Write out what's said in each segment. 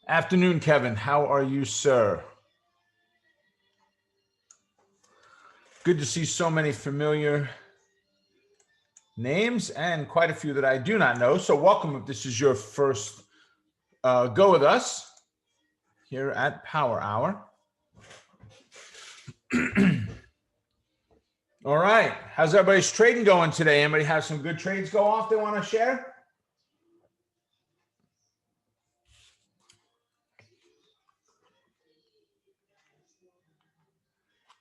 Afternoon, Kevin. How are you, sir? Good to see so many familiar names and quite a few that I do not know. So welcome if this is your first go with us here at Power Hour. All right. How's everybody's trading going today? Anybody have some good trades go off they want to share?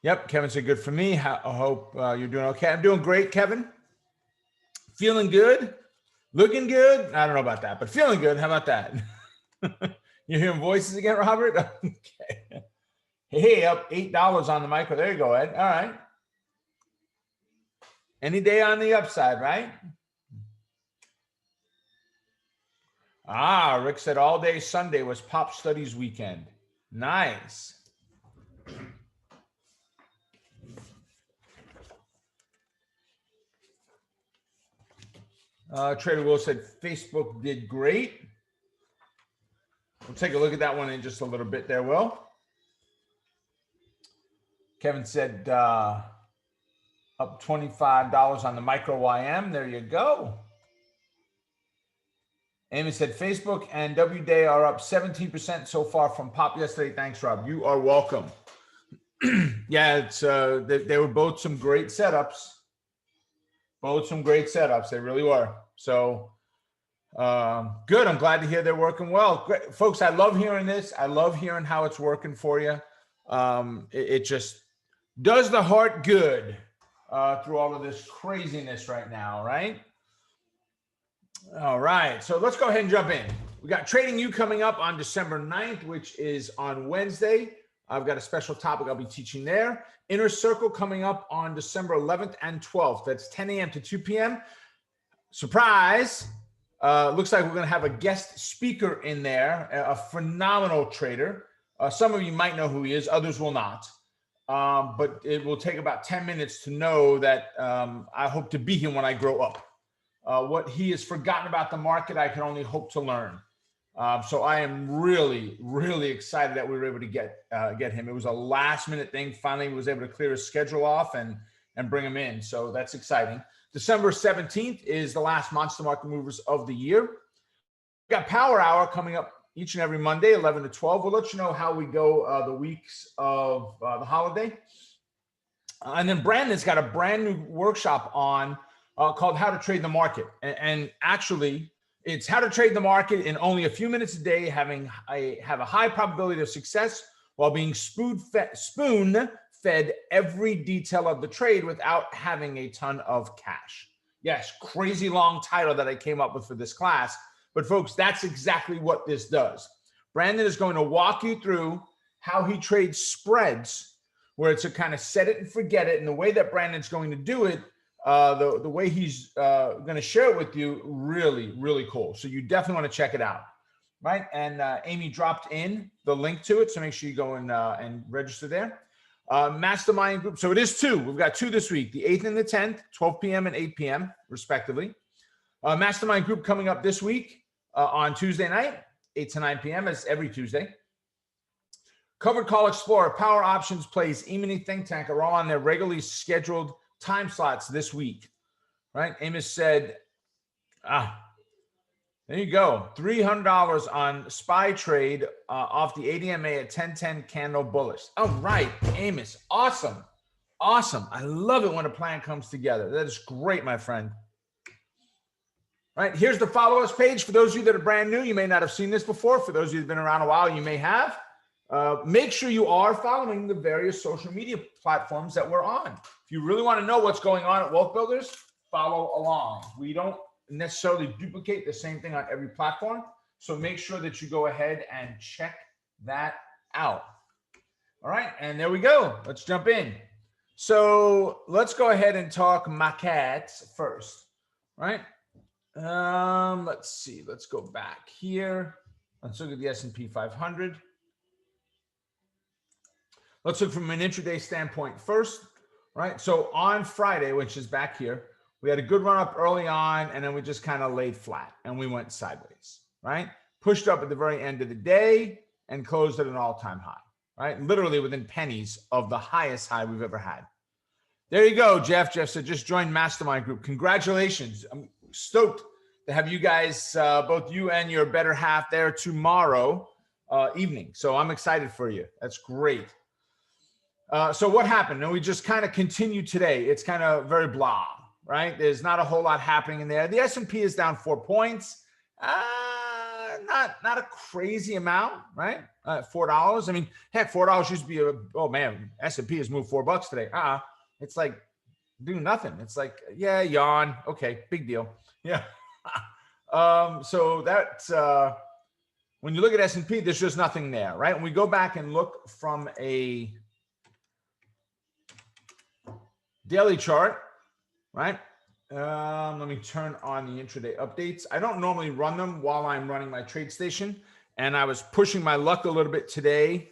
Yep, Kevin said good for me. I hope you're doing okay. I'm doing great, Kevin. Feeling good, looking good. I don't know about that, but feeling good. How about that? You're hearing voices again, Robert? Okay. Hey, up $8 on the micro. There you go, Ed. All right. Any day on the upside, right? Rick said all day Sunday was Pop Studies weekend. Nice. Trader Will said Facebook did great. We'll take a look at that one in just a little bit there, Will. Kevin said up $25 on the micro YM. There you go. Amy said Facebook and WDay are up 17% so far from Pop yesterday. Thanks, Rob. You are welcome. Yeah, it's they were both some great setups. They really were. So good. I'm glad to hear they're working well. Great. Folks, I love hearing this. I love hearing how it's working for you. It just does the heart good through all of this craziness right now, right? All right. So let's go ahead and jump in. We got Trading You coming up on December 9th, which is on Wednesday. I've got a special topic I'll be teaching there. Inner Circle coming up on December 11th and 12th. That's 10 a.m. to 2 p.m. Surprise. Looks like we're going to have a guest speaker in there, a phenomenal trader. Some of you might know who he is. Others will not. But it will take about 10 minutes to know that I hope to be him when I grow up. What he has forgotten about the market, I can only hope to learn. So I am really, really excited that we were able to get him. It was a last minute thing. Finally, he was able to clear his schedule off and bring him in. So that's exciting. December 17th is the last Monster Market Movers of the year. We've got Power Hour coming up each and every Monday, 11 to 12. We'll let you know how we go the weeks of the holiday. And then Brandon's got a brand new workshop on called How to Trade the Market. And actually, it's how to trade the market in only a few minutes a day, have a high probability of success while being spoon-fed every detail of the trade without having a ton of cash. Yes, crazy long title that I came up with for this class. But folks, that's exactly what this does. Brandon is going to walk you through how he trades spreads, where it's a kind of set it and forget it. And the way that Brandon's going to do it, the way he's going to share it with you, really, really cool. So you definitely want to check it out, right? And Amy dropped in the link to it, so make sure you go and register there. Mastermind group. So it is two. We've got two this week, the 8th and the 10th, 12 p.m. and 8 p.m. respectively. Mastermind group coming up this week on Tuesday night, 8 to 9 p.m. as every Tuesday. Covered Call Explorer, Power Options Plays, E-mini Think Tank are all on their regularly scheduled time slots this week, right? Amos said, there you go. $300 on SPY trade off the ADMA at 1010 candle bullish. All right, Amos, awesome. Awesome. I love it when a plan comes together. That is great, my friend. Right, here's the follow us page. For those of you that are brand new, you may not have seen this before. For those of you that have been around a while, you may have. Make sure you are following the various social media platforms that we're on. If you really want to know what's going on at Wealth Builders, follow along. We don't necessarily duplicate the same thing on every platform. So make sure that you go ahead and check that out. All right, and there we go. Let's jump in. So let's go ahead and talk markets first, right? Let's see. Let's go back here. Let's look at the S&P 500. Let's look from an intraday standpoint first, right? So on Friday, which is back here, we had a good run up early on, and then we just kind of laid flat and we went sideways, right? pushed up at the very end of the day and closed at an all-time high, right? Literally within pennies of the highest high we've ever had. There you go, Jeff. Jeff said, just joined Mastermind Group. Congratulations. I'm stoked to have you guys, both you and your better half there tomorrow evening. So I'm excited for you. That's great. So what happened? And we just kind of continue today. It's kind of very blah, right? There's not a whole lot happening in there. The S&P is down 4 points. Not a crazy amount, right? $4. I mean, heck, $4 used to be oh man, S&P has moved $4 today. It's like doing nothing. It's like, yeah, yawn. Okay, big deal. Yeah. So that's when you look at S&P, there's just nothing there, right? When we go back and look from a daily chart, right? Let me turn on the intraday updates. I don't normally run them while I'm running my TradeStation, and I was pushing my luck a little bit today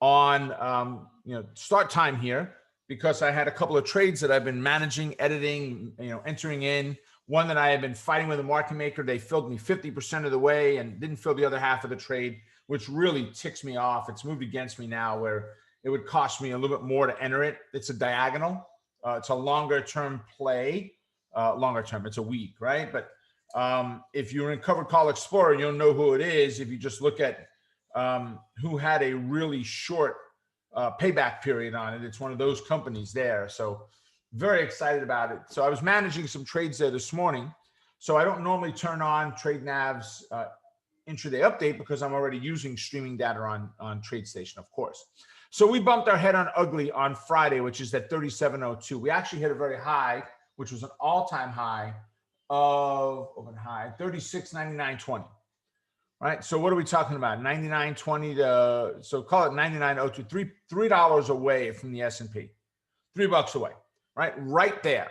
on start time here, because I had a couple of trades that I've been managing, editing, entering in. One that I had been fighting with a market maker. They filled me 50% of the way and didn't fill the other half of the trade, which really ticks me off. It's moved against me now, where it would cost me a little bit more to enter it. It's a diagonal. It's a longer term play. Longer term, it's a week, right? But if you're in Covered Call Explorer, you'll know who it is. If you just look at who had a really short payback period on it, it's one of those companies there. So very excited about it. So I was managing some trades there this morning. So I don't normally turn on TradeNav's intraday update because I'm already using streaming data on TradeStation, of course. So we bumped our head on ugly on Friday, which is at 37.02. We actually hit a very high, which was an all-time high of 36.9920. Right. So what are we talking about? 99.20 to, so call it 99.02, $3 away from the S&P, $3 away, right there.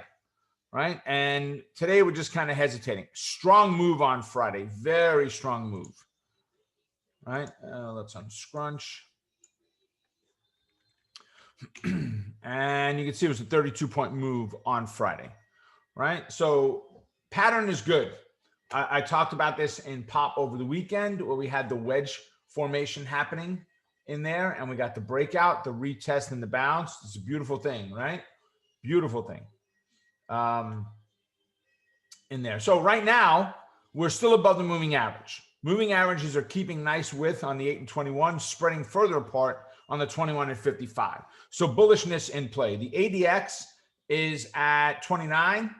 Right. And today we're just kind of hesitating. Strong move on Friday. Very strong move. Right. Let's unscrunch. And you can see it was a 32-point move on Friday. Right. So pattern is good. I talked about this in Pop over the weekend, where we had the wedge formation happening in there, and we got the breakout, the retest, and the bounce. It's a beautiful thing, right? Beautiful thing in there. So right now, we're still above the moving average. Moving averages are keeping nice width on the 8 and 21, spreading further apart on the 21 and 55. So bullishness in play. The ADX is at 29.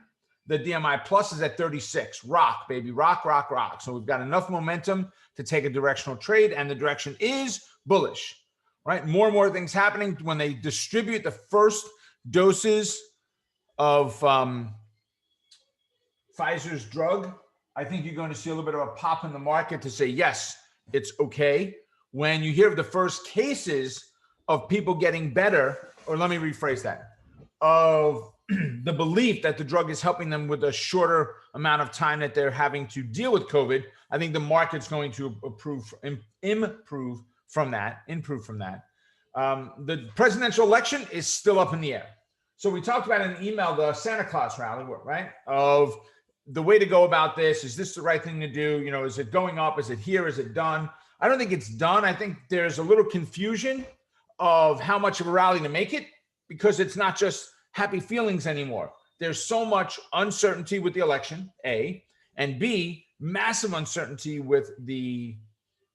The DMI plus is at 36. Rock, baby. Rock, rock, rock. So we've got enough momentum to take a directional trade, and the direction is bullish, right? More and more things happening when they distribute the first doses of Pfizer's drug. I think you're going to see a little bit of a pop in the market to say, yes, it's okay. When you hear of the first cases of people getting better, or let me rephrase that, of the belief that the drug is helping them with a shorter amount of time that they're having to deal with COVID, I think the market's going to improve from that. The presidential election is still up in the air. So we talked about in an email, the Santa Claus rally, right? Of the way to go about this. Is this the right thing to do? Is it going up? Is it here? Is it done? I don't think it's done. I think there's a little confusion of how much of a rally to make it, because it's not just happy feelings anymore. There's so much uncertainty with the election, A, and B, massive uncertainty with the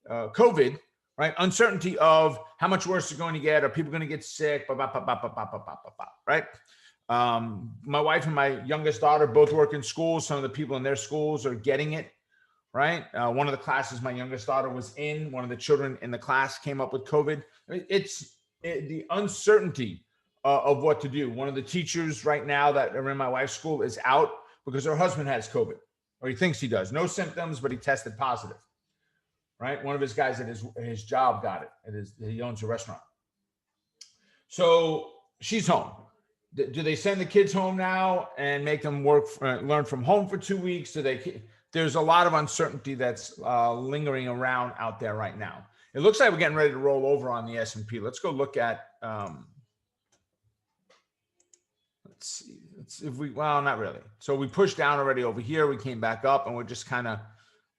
COVID, right? Uncertainty of how much worse it's going to get. Are people going to get sick? Right? My wife and my youngest daughter both work in schools. Some of the people in their schools are getting it, right? One of the classes my youngest daughter was in, one of the children in the class came up with COVID. It's the uncertainty of what to do. One of the teachers right now that are in my wife's school is out because her husband has COVID, or he thinks he does. No symptoms, but he tested positive, right? One of his guys at his job got it. He owns a restaurant. So she's home. Do they send the kids home now and make them learn from home for 2 weeks? There's a lot of uncertainty that's lingering around out there right now. It looks like we're getting ready to roll over on the S&P. Let's go look at, let's see if well, not really. So we pushed down already over here. We came back up, and we're just kind of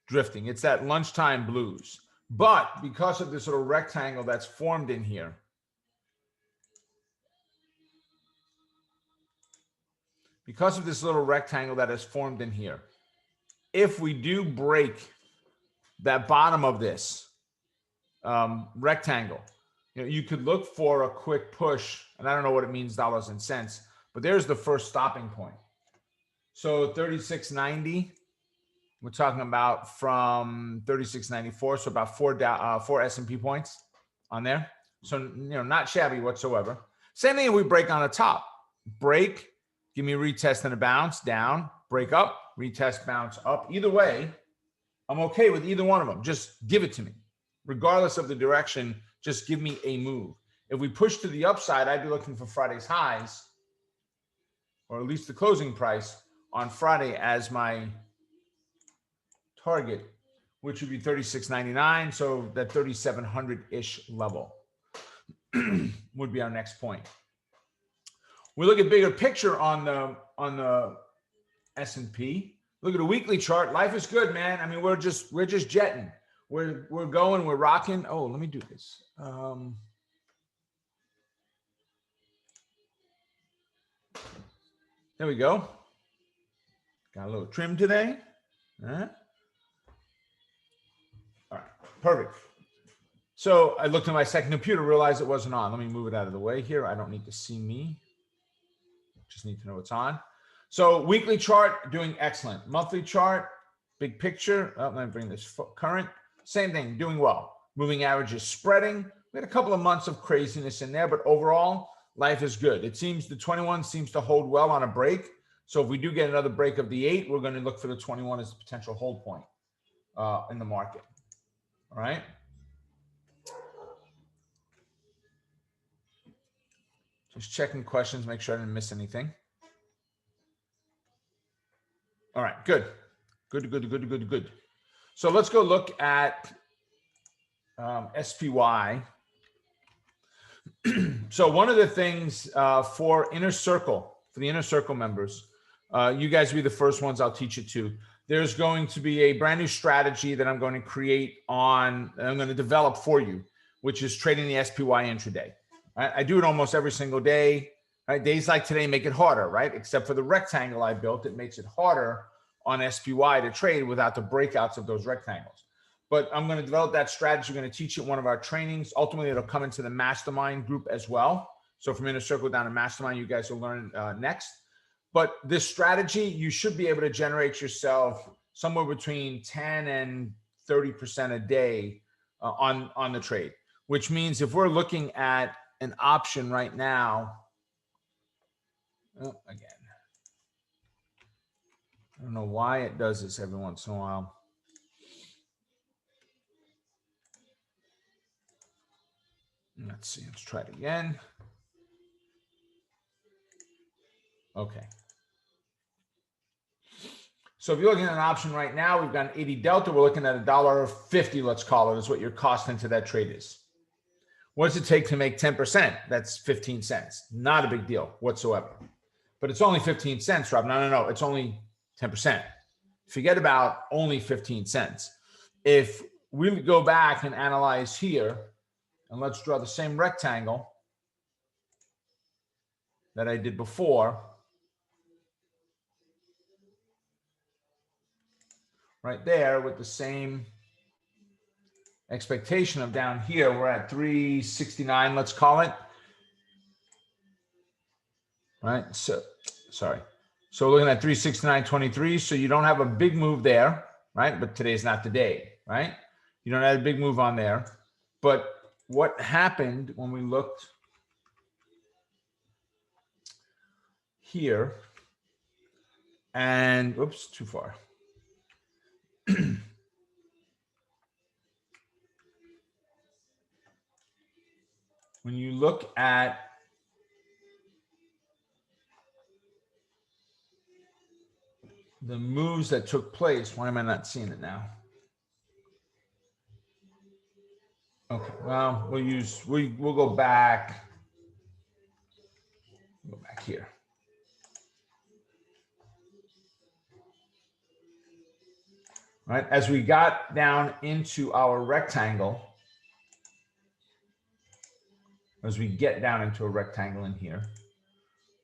drifting. It's that lunchtime blues. But because of this little rectangle that's formed in here, if we do break that bottom of this rectangle, you could look for a quick push, and I don't know what it means dollars and cents, but there's the first stopping point. So 36.90, we're talking about from 36.94, so about four S&P points on there. So not shabby whatsoever. Same thing if we break on the top. Break, give me a retest and a bounce down, break up, retest, bounce up. Either way, I'm okay with either one of them. Just give it to me. Regardless of the direction, just give me a move. If we push to the upside, I'd be looking for Friday's highs, or at least the closing price on Friday as my target, which would be 36.99. So that 3,700-ish level would be our next point. We look at bigger picture on the S&P. Look at a weekly chart. Life is good, man. I mean, we're just jetting. We're going. We're rocking. Oh, let me do this. There we go. Got a little trim today. All right. Perfect. So I looked at my second computer, realized it wasn't on. Let me move it out of the way here. I don't need to see me. Just need to know it's on. So weekly chart, doing excellent. Monthly chart, big picture. Oh, let me bring this current. Same thing, doing well. Moving average is spreading. We had a couple of months of craziness in there, but overall, life is good. It seems the 21 seems to hold well on a break. So if we do get another break of the 8, we're going to look for the 21 as a potential hold point in the market. All right. Just checking questions, make sure I didn't miss anything. All right, good. Good. So let's go look at SPY. So one of the things for the Inner Circle members, you guys will be the first ones I'll teach it to. There's going to be a brand new strategy that I'm going to create I'm going to develop for you, which is trading the SPY intraday. Right? I do it almost every single day. Right? Days like today make it harder, right? Except for the rectangle I built, it makes it harder on SPY to trade without the breakouts of those rectangles. But I'm going to develop that strategy. We're going to teach it one of our trainings. Ultimately, it'll come into the mastermind group as well. So from Inner Circle down to mastermind, you guys will learn next. But this strategy, you should be able to generate yourself somewhere between 10 and 30% a day on the trade, which means if we're looking at an option right now, again, I don't know why it does this every once in a while. Let's see, let's try it again. Okay. So if you're looking at an option right now, we've got an 80 delta. We're looking at $1.50, let's call it, is what your cost into that trade is. What does it take to make 10%? That's 15 cents. Not a big deal whatsoever. But it's only 15 cents, Rob. No. It's only 10%. Forget about only 15 cents. If we go back and analyze here, and let's draw the same rectangle that I did before. Right there with the same expectation of down here, we're at 369, let's call it. Right, so, sorry. So we're looking at 369.23, so you don't have a big move there, right? But today's not the day, right? You don't have a big move on there. But what happened when we looked here, and, oops, too far. When you look at the moves that took place, why am I not seeing it now? Okay, well, we'll go back. Go back here. right? As we got down into our rectangle, as we get down into a rectangle in here,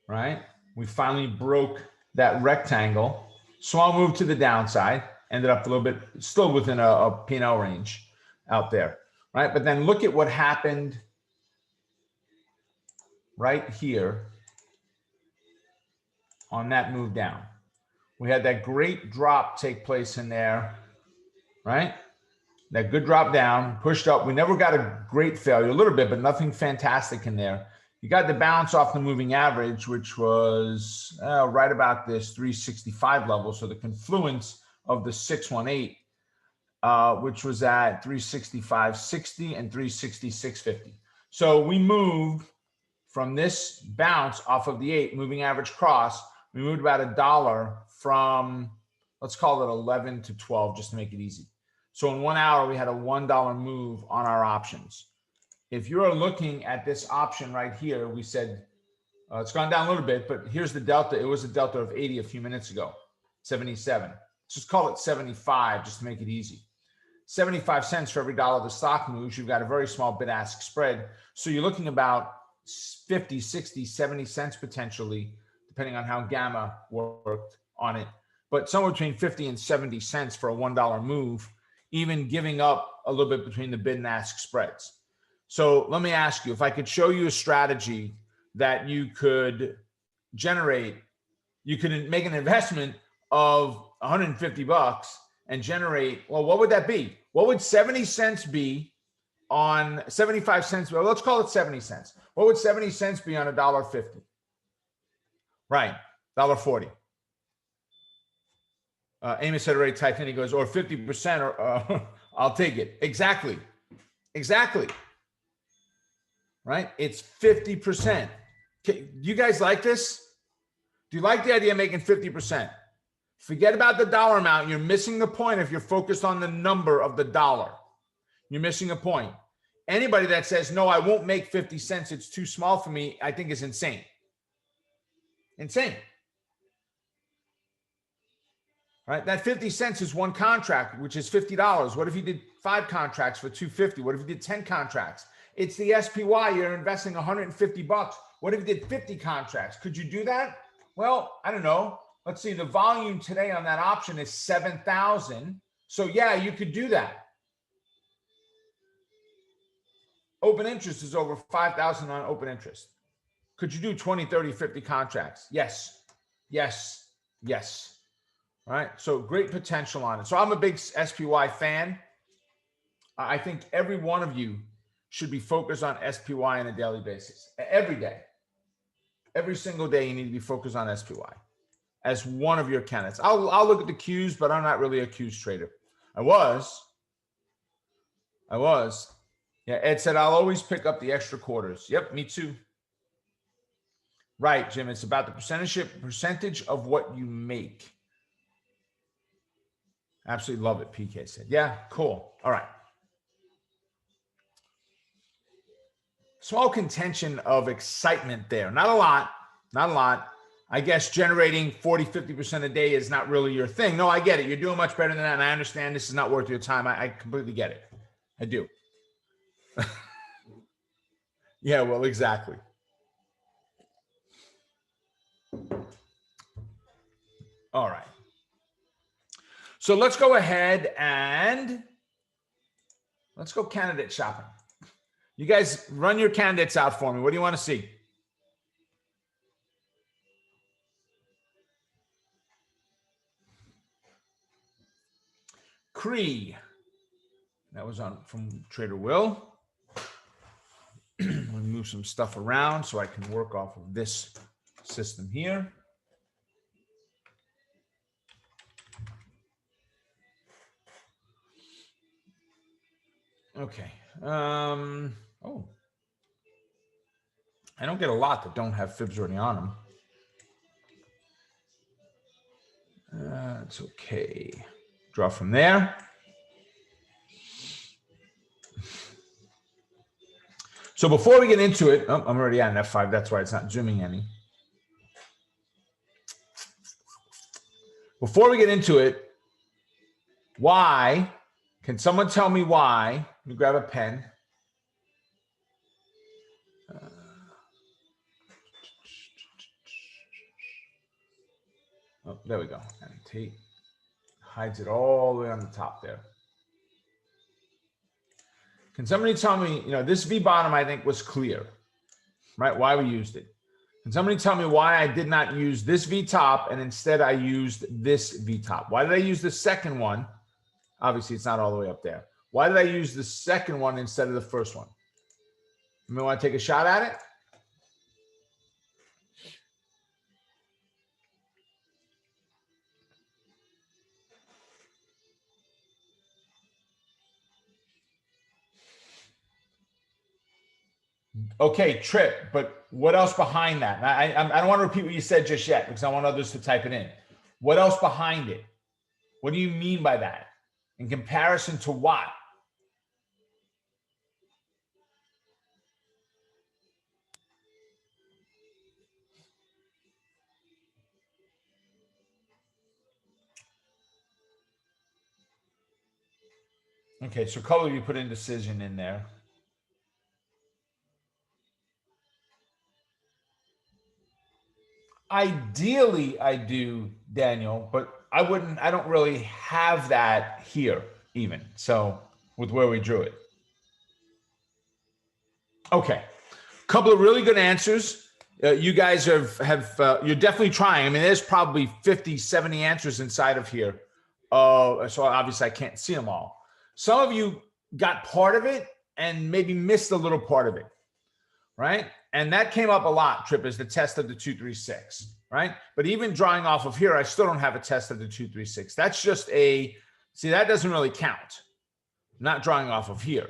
right? We finally broke that rectangle. Small move to the downside, ended up a little bit, still within a P&L range out there, right? But then look at what happened right here on that move down. We had that great drop take place in there, right? That good drop down, pushed up. We never got a great failure, a little bit, but nothing fantastic in there. You got the bounce off the moving average, which was right about this 365 level. So the confluence of the 618, which was at 365.60 and 366.50. So we moved from this bounce off of the 8 moving average cross. We moved about $1 from, let's call it 11 to 12, just to make it easy. So in 1 hour, we had a $1 move on our options. If you're looking at this option right here, we said it's gone down a little bit, but here's the delta. It was a delta of 80 a few minutes ago, 77. Let's just call it 75, just to make it easy. 75 cents for every dollar the stock moves. You've got a very small bid-ask spread. So you're looking about 50, 60, 70 cents potentially, depending on how Gamma worked on it. But somewhere between 50 and 70 cents for a $1 move, even giving up a little bit between the bid and ask spreads. So let me ask you, if I could show you a strategy that you could generate, you could make an investment of 150 bucks and generate, well, what would that be? What would 70 cents be on 75 cents? Well, let's call it 70 cents. What would 70 cents be on $1.50? Right, $1.40. Amos had already typed in, he goes, or 50%, or I'll take it. Exactly. Right? It's 50%. Do you guys like this? Do you like the idea of making 50%? Forget about the dollar amount. You're missing the point if you're focused on the number of the dollar. You're missing a point. Anybody that says, no, I won't make 50 cents, it's too small for me, I think is insane. Insane. Right? That 50 cents is one contract, which is $50. What if you did 5 contracts for $250? What if you did 10 contracts? It's the SPY. You're investing 150 bucks. What if you did 50 contracts? Could you do that? Well, I don't know. Let's see. The volume today on that option is 7,000. So yeah, you could do that. Open interest is over 5,000 on open interest. Could you do 20, 30, 50 contracts? Yes. All right. So great potential on it. So I'm a big SPY fan. I think every one of you should be focused on SPY on a daily basis. Every day. Every single day, you need to be focused on SPY as one of your candidates. I'll look at the Qs, but I'm not really a Qs trader. I was. Yeah, Ed said, I'll always pick up the extra quarters. Yep, me too. Right, Jim. It's about the percentage of what you make. Absolutely love it, PK said. Yeah, cool. All right. Small contention of excitement there. Not a lot. I guess generating 40, 50% a day is not really your thing. No, I get it. You're doing much better than that. And I understand this is not worth your time. I completely get it. I do. Yeah, well, exactly. All right. So let's go ahead and let's go candidate shopping. You guys run your candidates out for me. What do you want to see? Cree. That was on from Trader Will. Let me move some stuff around so I can work off of this system here. Okay. Oh. I don't get a lot that don't have fibs already on them. It's okay. Draw from there. So before we get into it, I'm already at an F5. That's why it's not zooming any. Before we get into it, Why? Can someone tell me why? Let me grab a pen. Oh, there we go. And Tate hides it all the way on the top there. Can somebody tell me, this V bottom I think was clear, right? Why we used it. Can somebody tell me why I did not use this V top and instead I used this V top? Why did I use the second one? Obviously, it's not all the way up there. Why did I use the second one instead of the first one? You want to take a shot at it? Okay, Trip, but what else behind that? I don't want to repeat what you said just yet because I want others to type it in. What else behind it? What do you mean by that? In comparison to what? Okay, so color, you put indecision in there. Ideally, I do, Daniel, but I don't really have that here even. So with where we drew it. Okay, couple of really good answers. You guys have you're definitely trying. I mean, there's probably 50, 70 answers inside of here. So obviously I can't see them all. Some of you got part of it and maybe missed a little part of it, right? And that came up a lot, Trip, is the test of the 236, right? But even drawing off of here, I still don't have a test of the 236. That's just see, that doesn't really count. I'm not drawing off of here.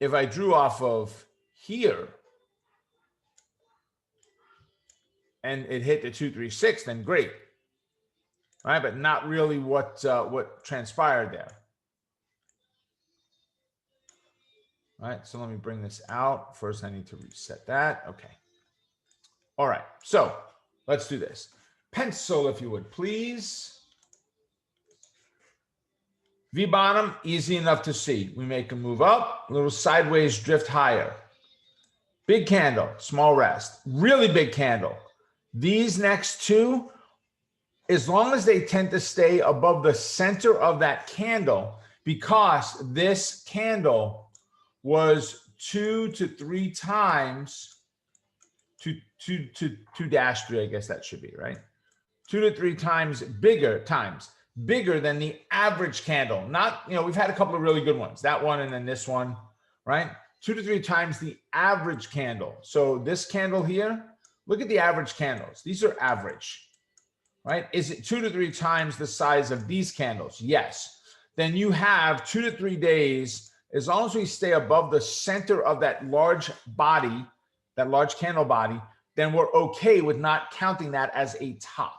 If I drew off of here and it hit the 236, then great, right? But not really what transpired there. All right, so let me bring this out. First, I need to reset that. Okay. All right, so let's do this. Pencil, if you would, please. V bottom, easy enough to see. We make a move up, a little sideways drift higher. Big candle, small rest. Really big candle. These next two, as long as they tend to stay above the center of that candle, because this candle was 2 to 3 times, 2-3, I guess that should be, right? 2 to 3 times bigger than the average candle. Not, we've had a couple of really good ones. That one and then this one, right? 2 to 3 times the average candle. So this candle here, look at the average candles. These are average, right? Is it 2 to 3 times the size of these candles? Yes. Then you have 2 to 3 days. As long as we stay above the center of that large body, that large candle body, then we're okay with not counting that as a top,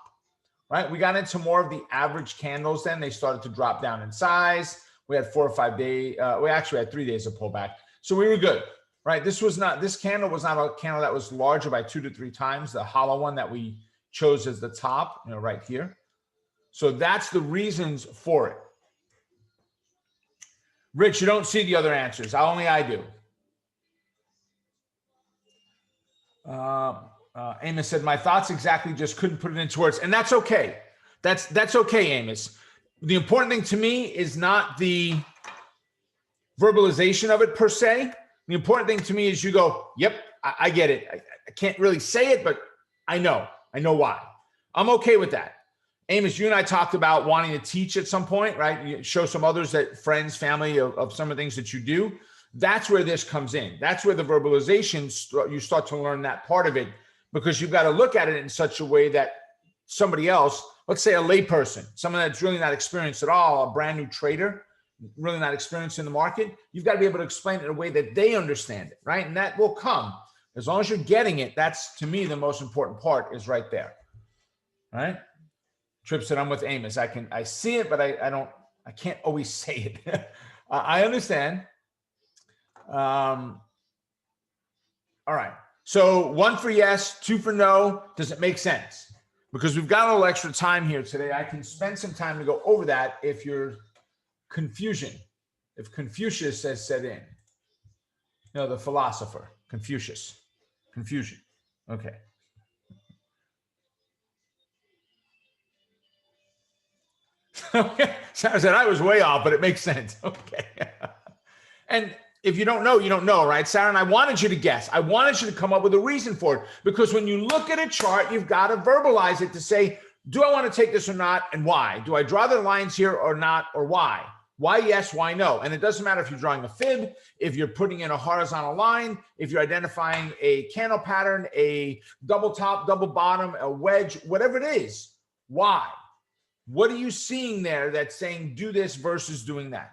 right? We got into more of the average candles then. They started to drop down in size. We had 4 or 5 days. We actually had 3 days of pullback. So we were good, right? This candle was not a candle that was larger by 2 to 3 times. The hollow one that we chose as the top, right here. So that's the reasons for it. Rich, you don't see the other answers. Only I do. Amos said, my thoughts exactly, just couldn't put it into words. And that's okay. That's okay, Amos. The important thing to me is not the verbalization of it per se. The important thing to me is you go, yep, I get it. I can't really say it, but I know why. I'm okay with that. Amos, you and I talked about wanting to teach at some point, right? You show some others, that friends, family, of some of the things that you do. That's where this comes in. That's where the verbalization, you start to learn that part of it, because you've got to look at it in such a way that somebody else, let's say a layperson, someone that's really not experienced at all, a brand new trader, really not experienced in the market, you've got to be able to explain it in a way that they understand it, right? And that will come. As long as you're getting it, that's, to me, the most important part is right there, right? Tripp said, I'm with Amos. I see it, but I can't always say it. I understand. All right. So 1 for yes, 2 for no. Does it make sense? Because we've got a little extra time here today. I can spend some time to go over that if you're confusion. If Confucius has set in. No, the philosopher, Confucius. Confusion. Okay. Okay. So I said I was way off, but it makes sense. Okay. And if you don't know, you don't know, right, Sarah? And I wanted you to guess. I wanted you to come up with a reason for it. Because when you look at a chart, you've got to verbalize it to say, do I want to take this or not, and why? Do I draw the lines here or not, or why? Why yes, why no? And it doesn't matter if you're drawing a fib, if you're putting in a horizontal line, if you're identifying a candle pattern, a double top, double bottom, a wedge, whatever it is. Why? What are you seeing there that's saying do this versus doing that?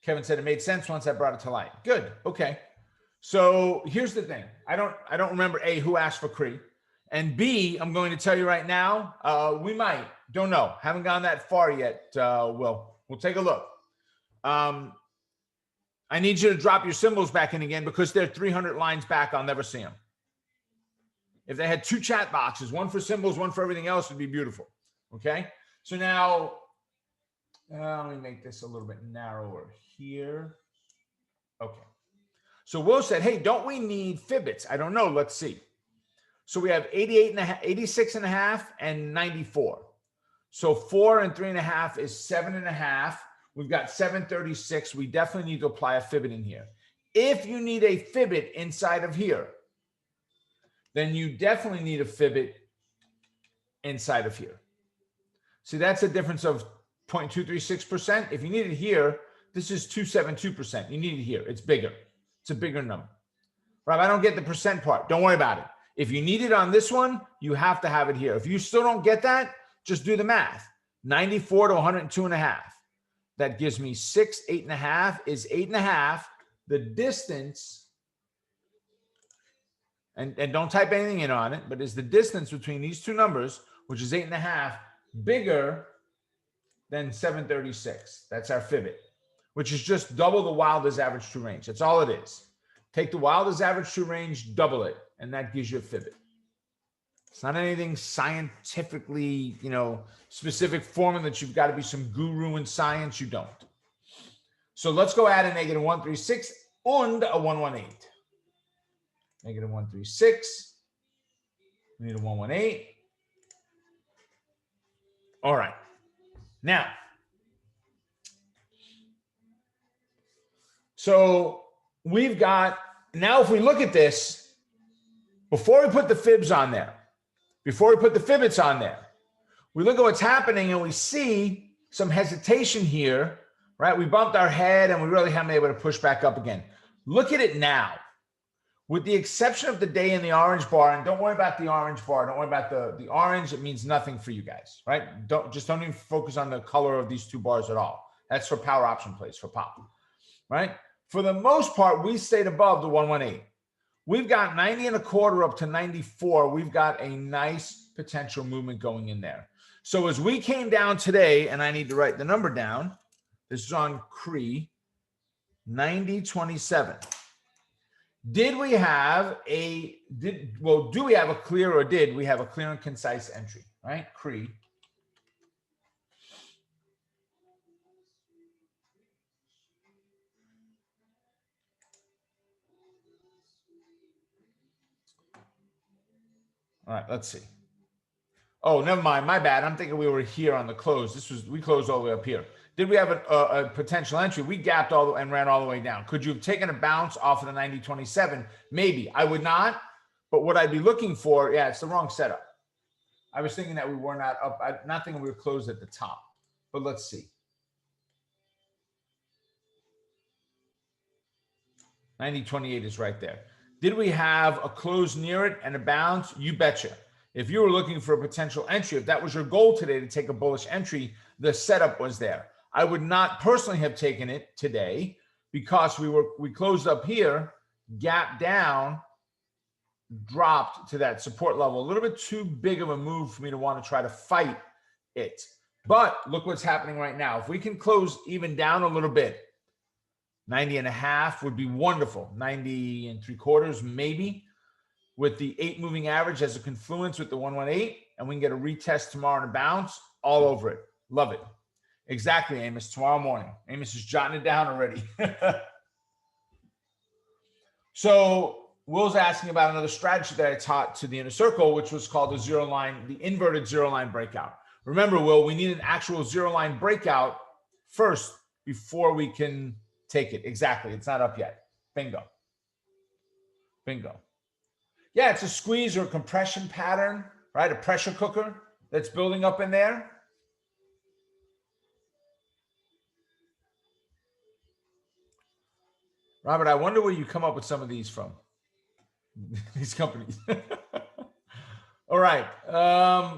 Kevin said it made sense once I brought it to light. Good. Okay. So here's the thing. I don't remember A, who asked for CRE. And B, I'm going to tell you right now, we might, don't know, haven't gone that far yet. We'll take a look. I need you to drop your symbols back in again because they're 300 lines back. I'll never see them. If they had two chat boxes, one for symbols, one for everything else, it'd be beautiful. Okay. So now, let me make this a little bit narrower here. Okay. So Will said, hey, don't we need Fibbits? I don't know. Let's see. So we have 88 and a half, 86 and a half, and 94. So 4 and 3.5 is 7.5. We've got 736. We definitely need to apply a Fibbit in here. If you need a Fibbit inside of here, then you definitely need a Fibbit inside of here. See, that's a difference of 0.236%. If you need it here, this is 272%. You need it here. It's bigger. It's a bigger number. Rob, I don't get the percent part. Don't worry about it. If you need it on this one, you have to have it here. If you still don't get that, just do the math. 94 to 102.5. That gives me 6, 8.5 is 8.5. The distance, and don't type anything in on it, but is the distance between these two numbers, which is 8.5, bigger than 736. That's our Fibbit, which is just double the Wilder's average true range. That's all it is. Take the Wilder's average true range, double it, and that gives you a Fibbit. It's not anything scientifically, specific formula that you've got to be some guru in science. You don't. So let's go add a negative 136 and a 118. Negative 136. We need a 118. All right. Now, so we've got, now if we look at this, before we put the fibs on there, before we put the Fibbits on there, we look at what's happening and we see some hesitation here, right? We bumped our head and we really haven't been able to push back up again. Look at it now. With the exception of the day in the orange bar, and don't worry about the orange bar. Don't worry about the orange. It means nothing for you guys, right? Don't even focus on the color of these two bars at all. That's for power option plays, for pop, right? For the most part, we stayed above the 118. We've got 90.25 up to 94. We've got a nice potential movement going in there. So as we came down today, and I need to write the number down, this is on CRE, 90.27. Do we have a clear, or did we have a clear and concise entry, right? CRE. All right, let's see. Oh, never mind. My bad. I'm thinking we were here on the close. We closed all the way up here. Did we have a potential entry? We gapped and ran all the way down. Could you have taken a bounce off of the 90.27? Maybe. I would not. But what I'd be looking for, it's the wrong setup. I was thinking that we were not up. I'm not thinking we were closed at the top. But let's see. 90.28 is right there. Did we have a close near it and a bounce? You betcha. If you were looking for a potential entry, if that was your goal today to take a bullish entry, the setup was there. I would not personally have taken it today because we closed up here, gapped down, dropped to that support level. A little bit too big of a move for me to want to try to fight it. But look what's happening right now. If we can close even down a little bit, 90.5 would be wonderful. 90.75 maybe, with the 8 moving average as a confluence with the 118, and we can get a retest tomorrow and a bounce all over it. Love it. Exactly, Amos. Tomorrow morning. Amos is jotting it down already. So Will's asking about another strategy that I taught to the inner circle, which was called the zero line, the inverted zero line breakout. Remember, Will, we need an actual zero line breakout first before we can take it. Exactly. It's not up yet. Bingo. Bingo. Yeah, it's a squeeze or a compression pattern, right? A pressure cooker that's building up in there. Robert, I wonder where you come up with some of these from. These companies. All right.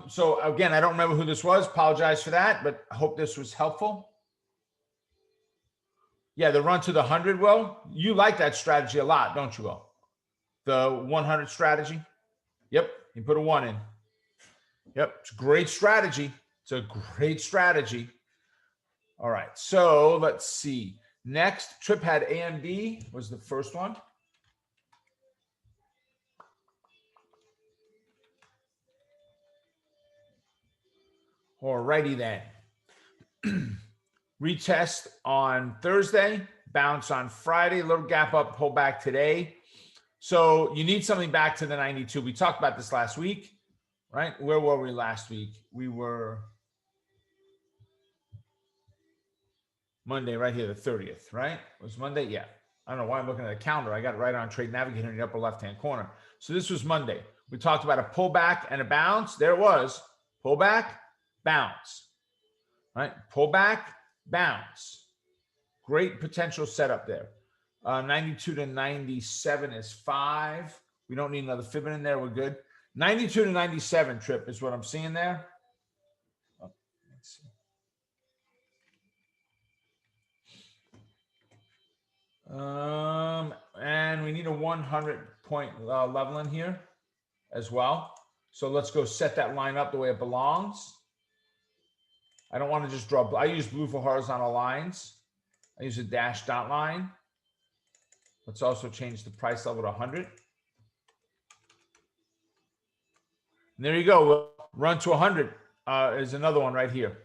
So again, I don't remember who this was. Apologize for that, but I hope this was helpful. Yeah, the run to the 100, Will. You like that strategy a lot, don't you, Will? The 100 strategy. Yep, you put a 1 in. Yep, it's a great strategy. It's a great strategy. All right, so let's see. Next, Trip had AMD was the first one. All righty then. Retest on Thursday, bounce on Friday, little gap up, pull back today. So you need something back to the 92. We talked about this last week, right? Where were we last week? We were Monday right here, the 30th, right? It was Monday? Yeah. I don't know why I'm looking at a calendar. I got it right on Trade Navigator in the upper left-hand corner. So this was Monday. We talked about a pullback and a bounce. There it was. Pullback, bounce, right? Pullback, bounce. Great potential setup there. 92 to 97 is 5. We don't need another fib in there. We're good. 92 to 97 Trip is what I'm seeing there. Oh, let's see. And we need a 100-point level in here as well. So let's go set that line up the way it belongs. I don't want to just draw. I use blue for horizontal lines. I use a dashed dot line. Let's also change the price level to 100. And there you go. Run to 100 is another one right here.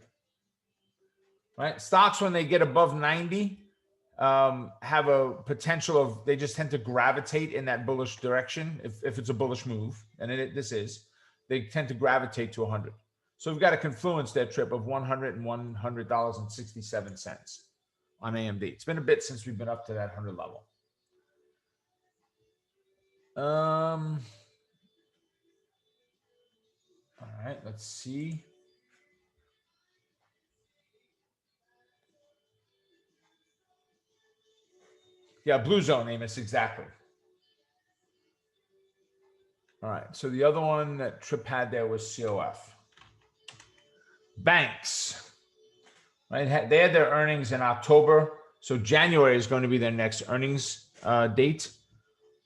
Right? Stocks, when they get above 90, have a potential of, they just tend to gravitate in that bullish direction. If it's a bullish move, and this is, they tend to gravitate to 100. So we've got a confluence there, Trip, of $100 and $100.67 on AMD. It's been a bit since we've been up to that 100 level. All right, let's see. Yeah, blue zone, Amos, exactly. All right, so the other one that Trip had there was COF. Banks, right? They had their earnings in October, so January is going to be their next earnings date.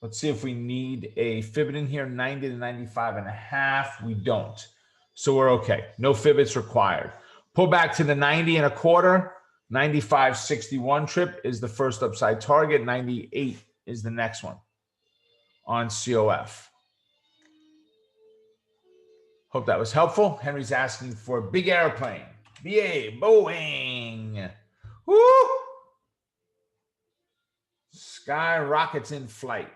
Let's see if we need a fib in here, 90 to 95.5. We don't. So we're okay. No fib required. Pull back to the 90.25. 95.61 Trip is the first upside target. 98 is the next one on COF. Hope that was helpful. Henry's asking for a big airplane. BA, Boeing. Woo! Sky rockets in flight.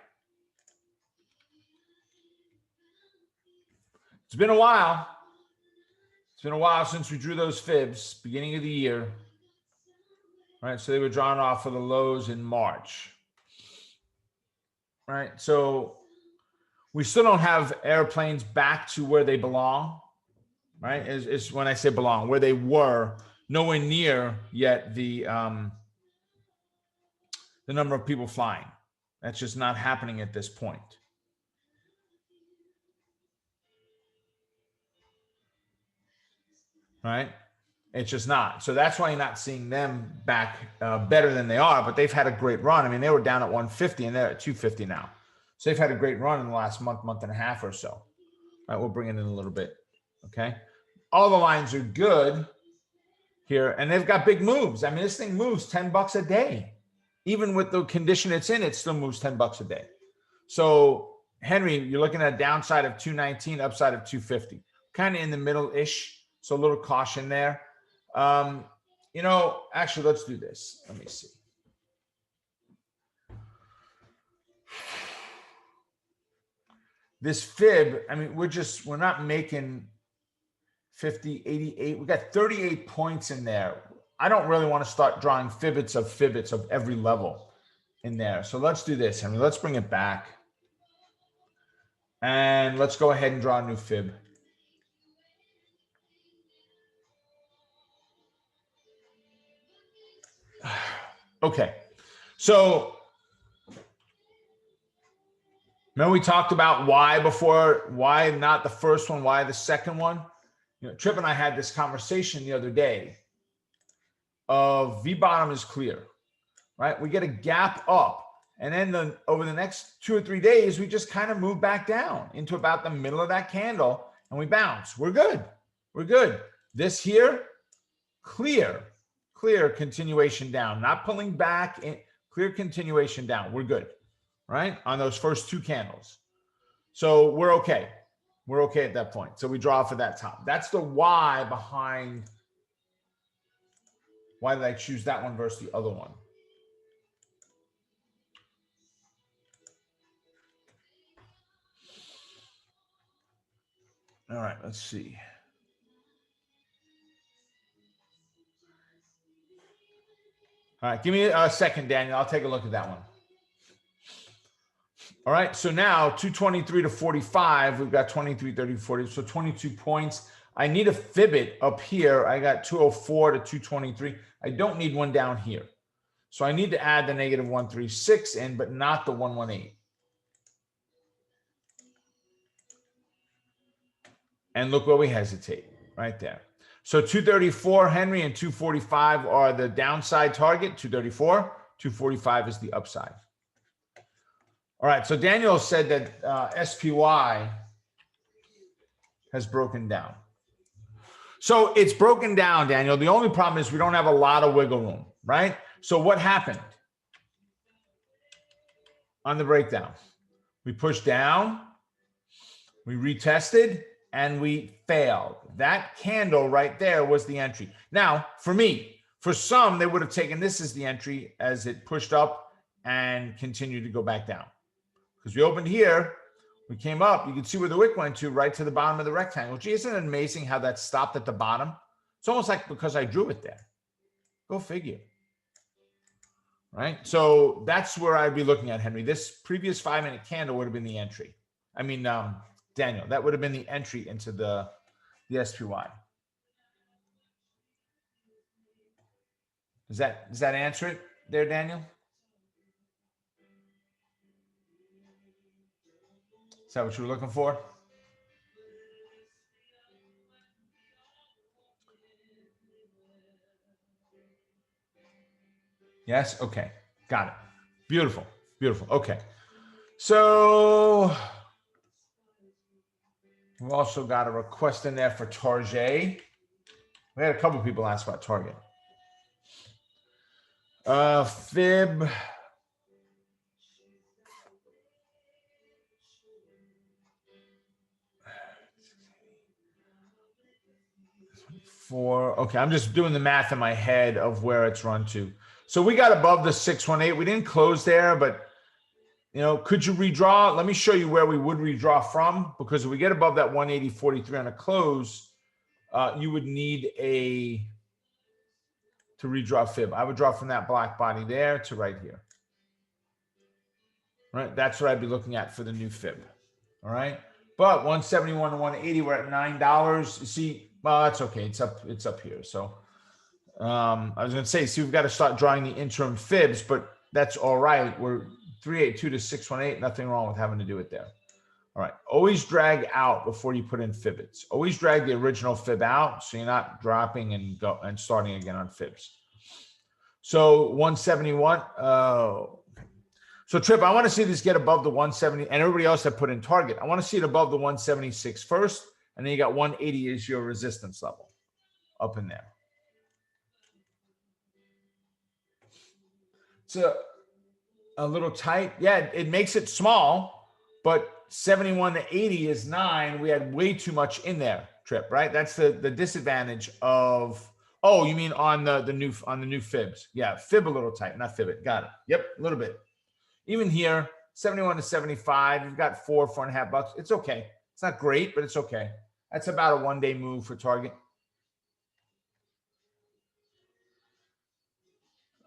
It's been a while. It's been a while since we drew those fibs, beginning of the year. All right, so they were drawn off for the lows in March. All right, so we still don't have airplanes back to where they belong, right? Is when I say belong, where they were, nowhere near yet the number of people flying. That's just not happening at this point. Right? It's just not. So that's why you're not seeing them back better than they are, but they've had a great run. I mean, they were down at 150 and they're at 250 now. So they've had a great run in the last month and a half or so. All right, we'll bring it in a little bit. Okay. All the lines are good here, and they've got big moves. I mean, this thing moves $10 a day. Even with the condition it's in, it still moves $10 a day. So, Henry, you're looking at a downside of 219, upside of 250, kind of in the middle-ish. So a little caution there. Actually, let's do this. Let me see. This fib, I mean, we're not making 50, 88. We got 38 points in there. I don't really want to start drawing fibbits of every level in there. So let's do this, Henry. Let's bring it back. And let's go ahead and draw a new fib. Okay. So remember we talked about why before, why not the first one, why the second one? Trip and I had this conversation the other day of V bottom is clear, right? We get a gap up, and then over the next 2 or 3 days, we just kind of move back down into about the middle of that candle, and we bounce. We're good. We're good. This here, clear continuation down, not pulling back, clear continuation down. We're good, right? On those first 2 candles. So we're okay. We're okay at that point. So we draw for that top. That's the why behind why did I choose that one versus the other one. All right, let's see. All right, give me a second, Daniel. I'll take a look at that one. All right, so now 223 to 45, we've got 23, 30, 40, so 22 points. I need a fib up here. I got 204 to 223. I don't need one down here. So I need to add the negative 136 in, but not the 118. And look where we hesitate, right there. So 234, Henry, and 245 are the downside target, 234. 245 is the upside. All right, so Daniel said that SPY has broken down. So it's broken down, Daniel. The only problem is we don't have a lot of wiggle room, right? So what happened on the breakdown? We pushed down, we retested, and we failed. That candle right there was the entry. Now, for me, for some, they would have taken this as the entry as it pushed up and continued to go back down. Because we opened here, we came up, you can see where the wick went to, right to the bottom of the rectangle. Gee, isn't it amazing how that stopped at the bottom? It's almost like because I drew it there. Go figure. Right? So that's where I'd be looking at, Henry. This previous 5-minute candle would have been the entry. I mean, Daniel, that would have been the entry into the SPY. Does that answer it there, Daniel? Is that what you were looking for? Yes? Okay. Got it. Beautiful. Beautiful. Okay. So we've also got a request in there for Target. We had a couple people ask about Target. Fib. Okay, I'm just doing the math in my head of where it's run to. So we got above the 618. We didn't close there, but could you redraw? Let me show you where we would redraw from, because if we get above that 180.43 on a close, you would need to redraw fib. I would draw from that black body there to right here. Right, that's what I'd be looking at for the new fib. All right, but 171 to 180, we're at $9. You see, well, that's okay. It's up here. So I was going to say, see, we've got to start drawing the interim fibs, but that's all right. We're 382 to 618. Nothing wrong with having to do it there. All right. Always drag out before you put in fibbits. Always drag the original fib out so you're not dropping and starting again on fibs. So 171. So Trip, I want to see this get above the 170, and everybody else that put in target. I want to see it above the 176 first, and then you got 180 is your resistance level up in there. It's a little tight. Yeah, it makes it small, but 71 to 80 is 9. We had way too much in there, Trip, right? That's the disadvantage of Oh, you mean on the new fibs? Yeah, fib a little tight, not fib it. Got it. Yep, a little bit. Even here, 71 to 75. You've got $4.5. It's okay. It's not great, but it's okay. That's about a one-day move for target.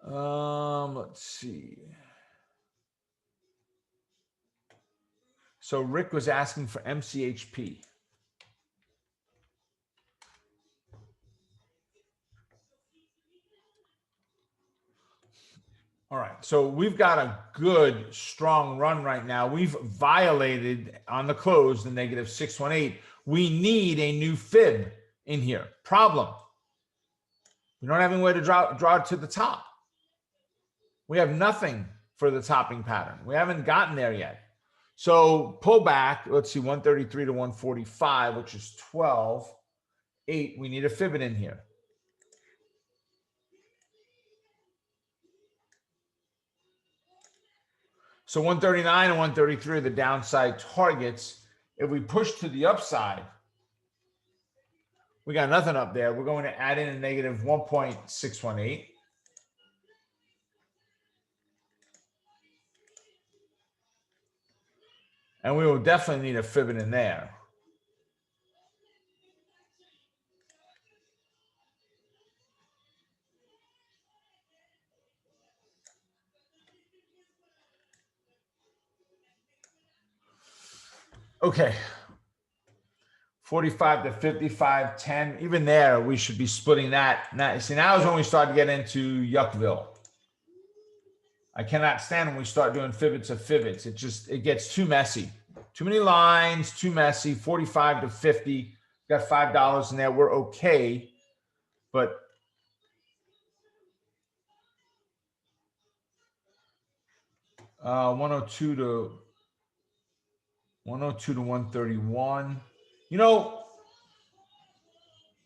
Let's see. So Rick was asking for MCHP. All right, so we've got a good, strong run right now. We've violated on the close the negative 618. We need a new fib in here. Problem. We don't have any way to draw it to the top. We have nothing for the topping pattern. We haven't gotten there yet. So pull back, let's see, 133 to 145, which is 12. 8, we need a fib in here. So 139 and 133 are the downside targets. If we push to the upside, we got nothing up there. We're going to add in a negative 1.618. And we will definitely need a fib in there. Okay. 45 to 55, 10. Even there, we should be splitting that. Now, see, now is when we start to get into Yuckville. I cannot stand when we start doing fibbits of fibbits. It gets too messy. Too many lines, too messy. 45 to 50. Got $5 in there. We're okay. But uh, 102 to 131. You know,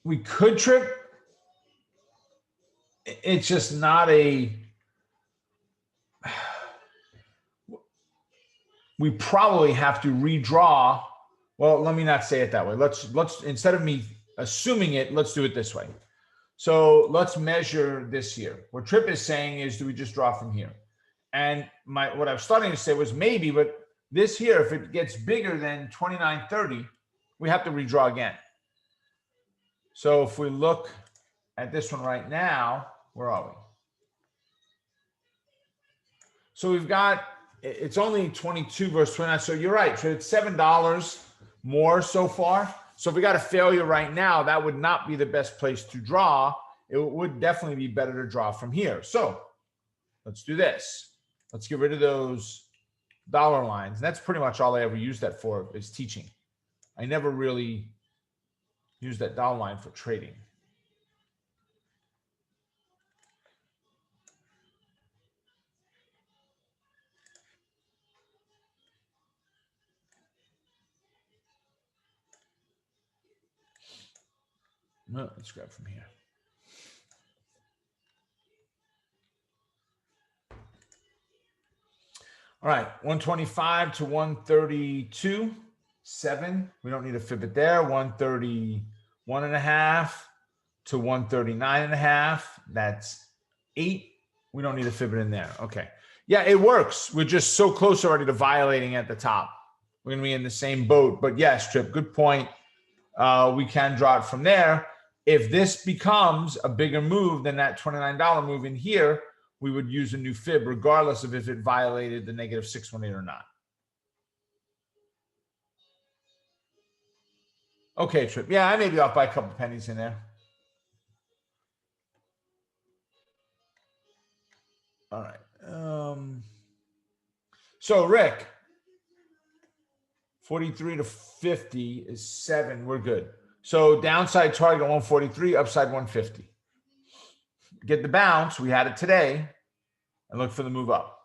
we could trip. It's just not a. We probably have to redraw. Well, let me not say it that way. Let's instead of me assuming it, let's do it this way. So let's measure this here. What Tripp is saying is, do we just draw from here? And what I was starting to say was maybe, but this here, if it gets bigger than 2930, we have to redraw again. So if we look at this one right now, where are we? So we've got, it's only 22 versus 29. So you're right. So it's $7 more so far. So if we got a failure right now, that would not be the best place to draw. It would definitely be better to draw from here. So let's do this. Let's get rid of those dollar lines. And that's pretty much all I ever used that for, is teaching. I never really used that dollar line for trading. No, let's grab from here. All right, 125 to 132, 7. We don't need a fib it there. 131.5 to 139.5. That's 8. We don't need a fib it in there. Okay. Yeah, it works. We're just so close already to violating at the top. We're going to be in the same boat. But yes, Tripp, good point. We can draw it from there. If this becomes a bigger move than that $29 move in here, we would use a new fib regardless of if it violated the negative 618 or not. Okay, Tripp. Yeah, I may be off by a couple pennies in there. All right. So Rick, 43 to 50 is 7. We're good. So downside target 143, upside 150. Get the bounce. We had it today. And look for the move up.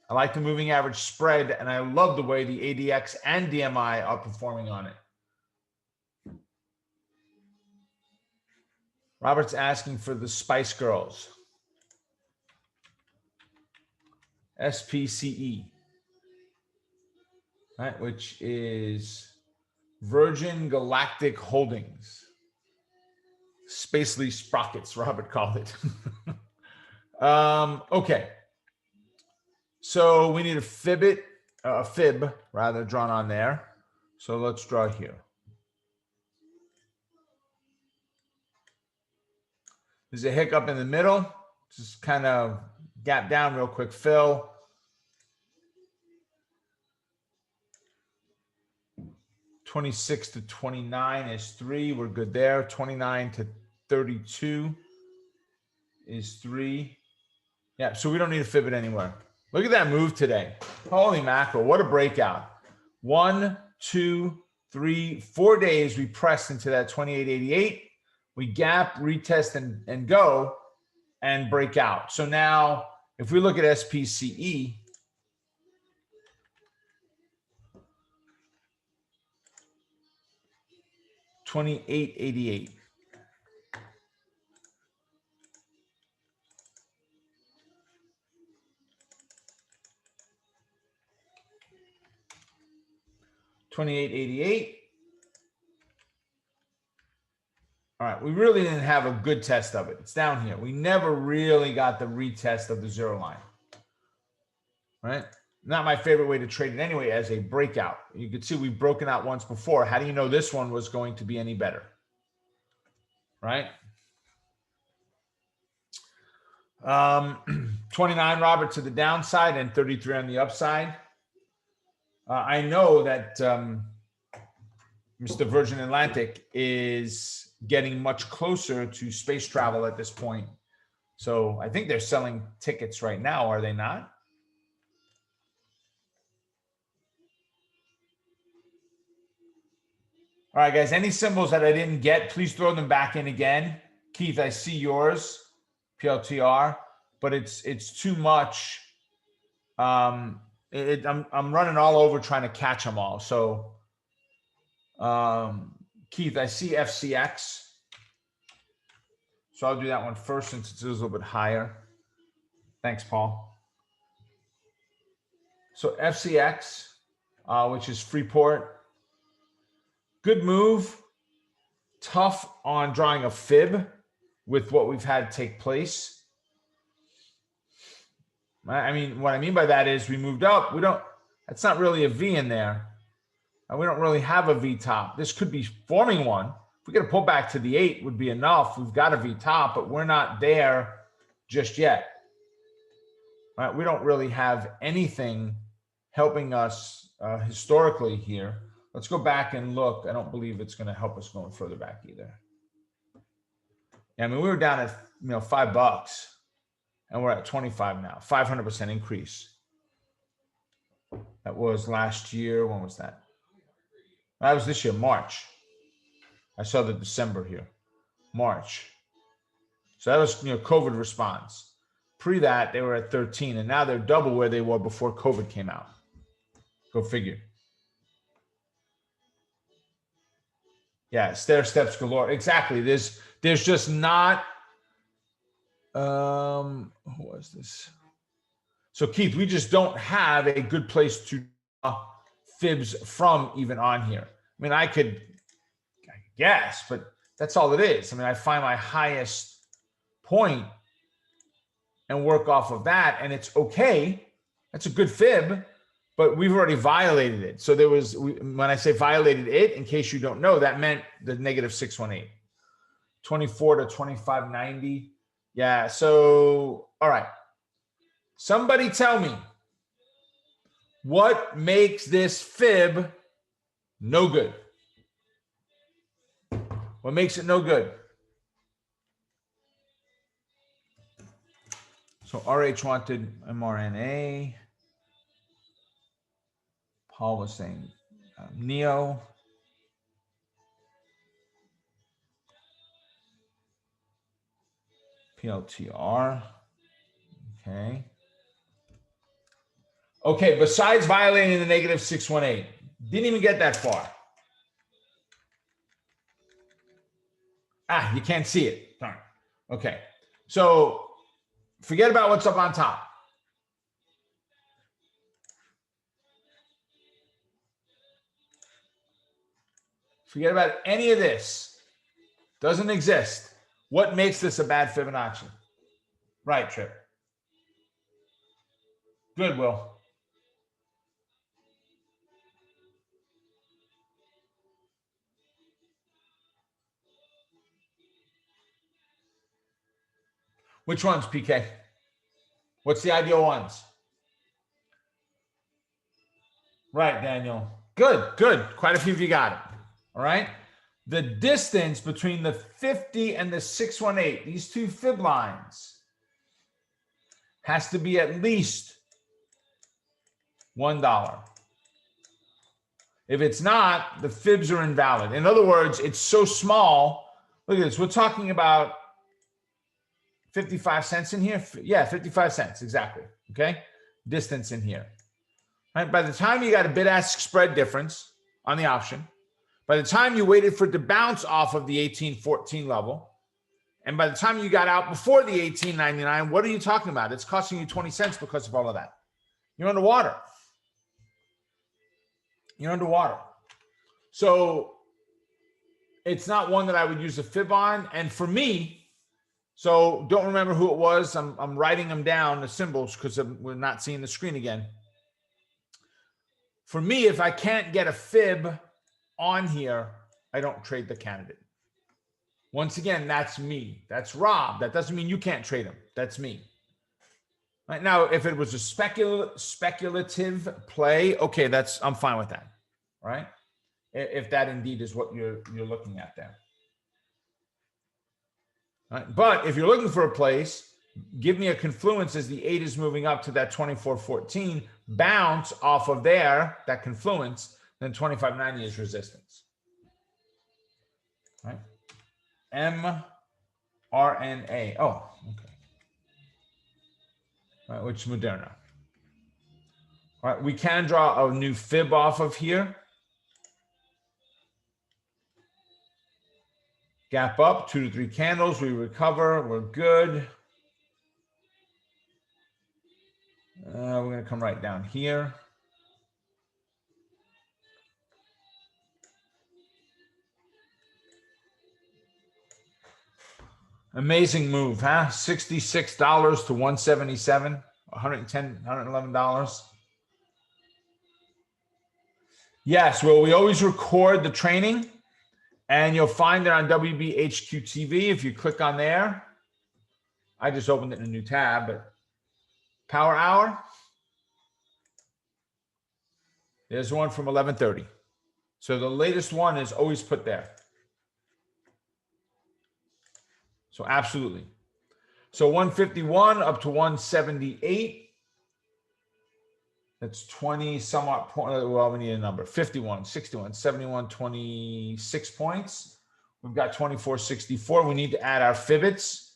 I like the moving average spread, and I love the way the ADX and DMI are performing on it. Robert's asking for the Spice Girls. SPCE. Right, which is Virgin Galactic Holdings. Spacely sprockets, Robert called it. Okay. So we need a fib rather drawn on there. So let's draw here. There's a hiccup in the middle. Just kind of gap down real quick, fill. $26 to $29 is 3. We're good there. $29 to $32 is 3. Yeah, so we don't need to fib it anywhere. Look at that move today. Holy mackerel, what a breakout. 1, 2, 3, 4 days we pressed into that 28.88. We gap, retest, and go and break out. So now if we look at SPCE, $28.88. $28.88. All right, we really didn't have a good test of it. It's down here. We never really got the retest of the zero line, right? Not my favorite way to trade it anyway, as a breakout. You can see we've broken out once before. How do you know this one was going to be any better, right? 29, Robert, to the downside and 33 on the upside. I know that Mr. Virgin Atlantic is getting much closer to space travel at this point. So I think they're selling tickets right now, are they not? All right, guys, any symbols that I didn't get, please throw them back in again. Keith, I see yours, PLTR, but it's too much. I'm running all over trying to catch them all. So Keith, I see FCX. So I'll do that one first since it's a little bit higher. Thanks, Paul. So FCX, which is Freeport. Good move. Tough on drawing a fib with what we've had take place. I mean, what I mean by that is we moved up. That's not really a V in there. And we don't really have a V top. This could be forming one. If we get a pullback to the 8 would be enough. We've got a V top, but we're not there just yet. Right? We don't really have anything helping us historically here. Let's go back and look. I don't believe it's going to help us going further back either. Yeah, I mean, we were down at $5, and we're at 25 now. 500% increase. That was last year. When was that? That was this year, March. I saw the December here, March. So that was COVID response. Pre that, they were at 13, and now they're double where they were before COVID came out. Go figure. Yeah, stair steps galore. Exactly. There's just not. Who was this? So Keith, we just don't have a good place to fibs from even on here. I mean, I could guess, but that's all it is. I mean, I find my highest point and work off of that, and it's okay. That's a good fib. But we've already violated it. So there was, when I say violated it, in case you don't know, that meant the negative 618. 24 to 25.90. Yeah, so, all right. Somebody tell me, what makes this fib no good? What makes it no good? So RH wanted mRNA. Paul was saying Neo. PLTR. Okay. Okay, besides violating the negative 618, didn't even get that far. You can't see it. Darn. Okay. So forget about what's up on top. Forget about any of this. Doesn't exist. What makes this a bad Fibonacci? Right, Trip. Good, Will. Which ones, PK? What's the ideal ones? Right, Daniel. Good, good. Quite a few of you got it. All right. The distance between the 50 and the 618, these two fib lines, has to be at least $1. If it's not, the fibs are invalid. In other words, it's so small. Look at this. We're talking about 55 cents in here. Yeah, 55 cents. Exactly. Okay. Distance in here. Right? By the time you got a bid-ask spread difference on the option, by the time you waited for it to bounce off of the 1814 level, and by the time you got out before the 1899, what are you talking about? It's costing you 20 cents because of all of that. You're underwater. You're underwater. So it's not one that I would use a fib on. And for me, so don't remember who it was. I'm writing them down, the symbols, because we're not seeing the screen again. For me, if I can't get a fib on here, I don't trade the candidate. Once again, that's me. That's Rob. That doesn't mean you can't trade him. That's me. Right now, if it was a speculative play, okay, I'm fine with that. Right? If that indeed is what you're looking at there. Right? But if you're looking for a place, give me a confluence as the 8 is moving up to that 2414, bounce off of there, that confluence, then 2590 is resistance. Right? mRNA. Oh, okay. All right, which is Moderna. All right, we can draw a new fib off of here. Gap up, 2 to 3 candles. We recover. We're good. We're going to come right down here. Amazing move, huh? $66 to $177, $110, $111. Yes, well, we always record the training, and you'll find it on WBHQ TV. If you click on there, I just opened it in a new tab, but Power Hour. There's one from 11:30. So the latest one is always put there. So absolutely. So 151 up to 178. That's 20 somewhat point. Well, we need a number. 51, 61, 71, 26 points. We've got 2464. We need to add our Fibbits.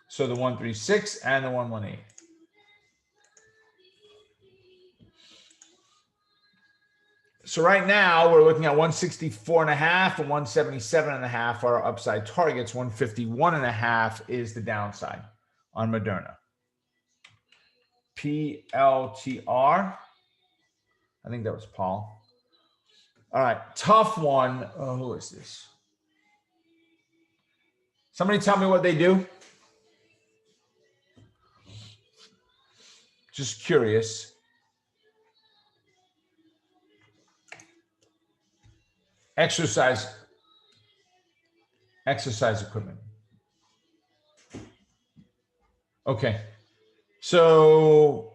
So the 136 and the 118. So right now we're looking at 164.5 and 177.5 are our upside targets. 151.5 is the downside on Moderna. PLTR. I think that was Paul. All right, tough one. Oh, who is this? Somebody tell me what they do. Just curious. Exercise equipment. Okay. So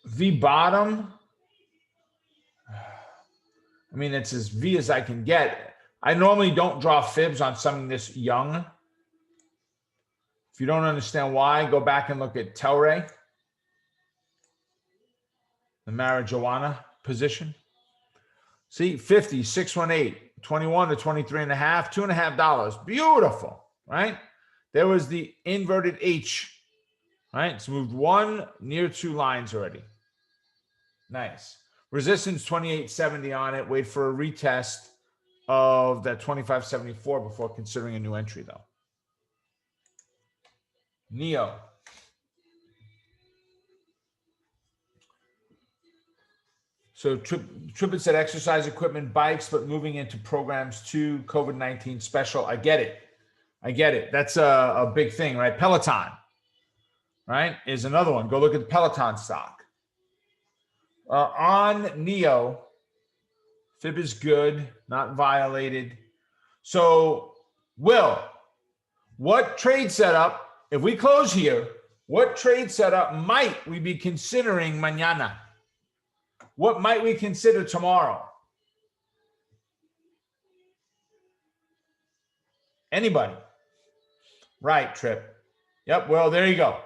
V bottom. I mean, it's as V as I can get. I normally don't draw fibs on something this young. If you don't understand why, go back and look at Telray, the marijuana position. See, 50, 618, 21 to 23.5, $2.50. Beautiful, right? There was the inverted H, right? It's moved one near 2 lines already. Nice. Resistance 2870 on it. Wait for a retest of that 2574 before considering a new entry, though. NEO. So Trippett said exercise equipment, bikes, but moving into programs too, COVID-19 special. I get it. That's a big thing, right? Peloton, right, is another one. Go look at the Peloton stock. On NEO, fib is good, not violated. So, Will, what trade setup, if we close here, what trade setup might we be considering mañana? What might we consider tomorrow? Anybody? Right, Trip. Yep, well, there you go.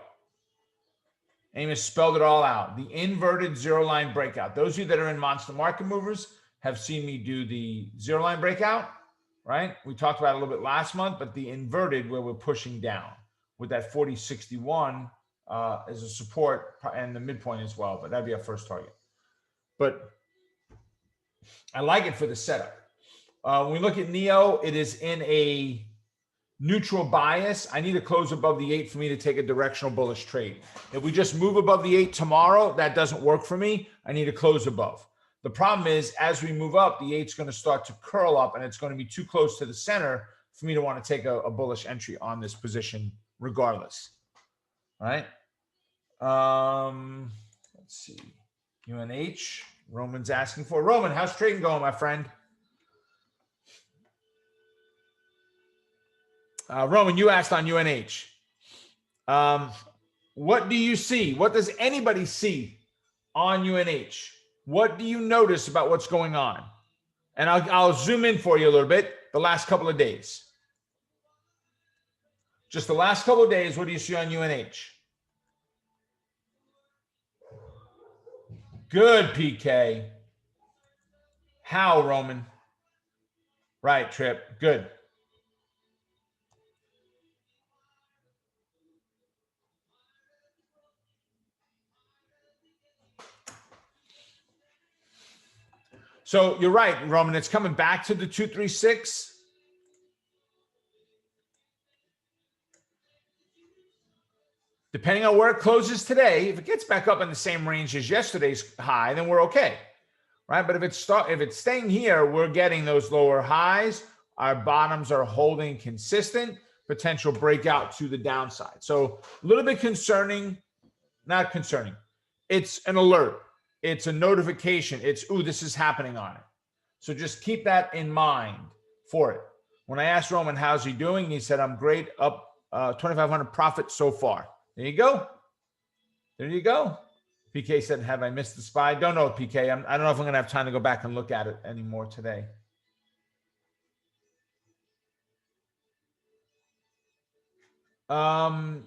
Amos spelled it all out. The inverted zero line breakout. Those of you that are in Monster Market Movers have seen me do the zero line breakout, right? We talked about it a little bit last month, but the inverted where we're pushing down with that 4061 as a support and the midpoint as well, but that'd be our first target. But I like it for the setup. When we look at NEO, it is in a neutral bias. I need to close above the 8 for me to take a directional bullish trade. If we just move above the 8 tomorrow, that doesn't work for me. I need to close above. The problem is, as we move up, the 8's going to start to curl up, and it's going to be too close to the center for me to want to take a bullish entry on this position regardless. All right. Let's see. UNH. Roman's asking for. Roman, how's trading going, my friend? Roman, you asked on UNH. What do you see? What does anybody see on UNH? What do you notice about what's going on? And I'll zoom in for you a little bit the last couple of days. Just the last couple of days, what do you see on UNH? Good, PK. How, Roman? Right, Trip. Good. So you're right, Roman. It's coming back to the 236. Depending on where it closes today, if it gets back up in the same range as yesterday's high, then we're okay, right? But if it's staying here, we're getting those lower highs. Our bottoms are holding consistent, potential breakout to the downside. So a little bit concerning, not concerning. It's an alert. It's a notification. It's, ooh, this is happening on it. So just keep that in mind for it. When I asked Roman, how's he doing? He said, I'm great, up 2,500 profit so far. There you go. There you go. PK said, have I missed the SPY? Don't know, PK. I don't know if I'm going to have time to go back and look at it anymore today.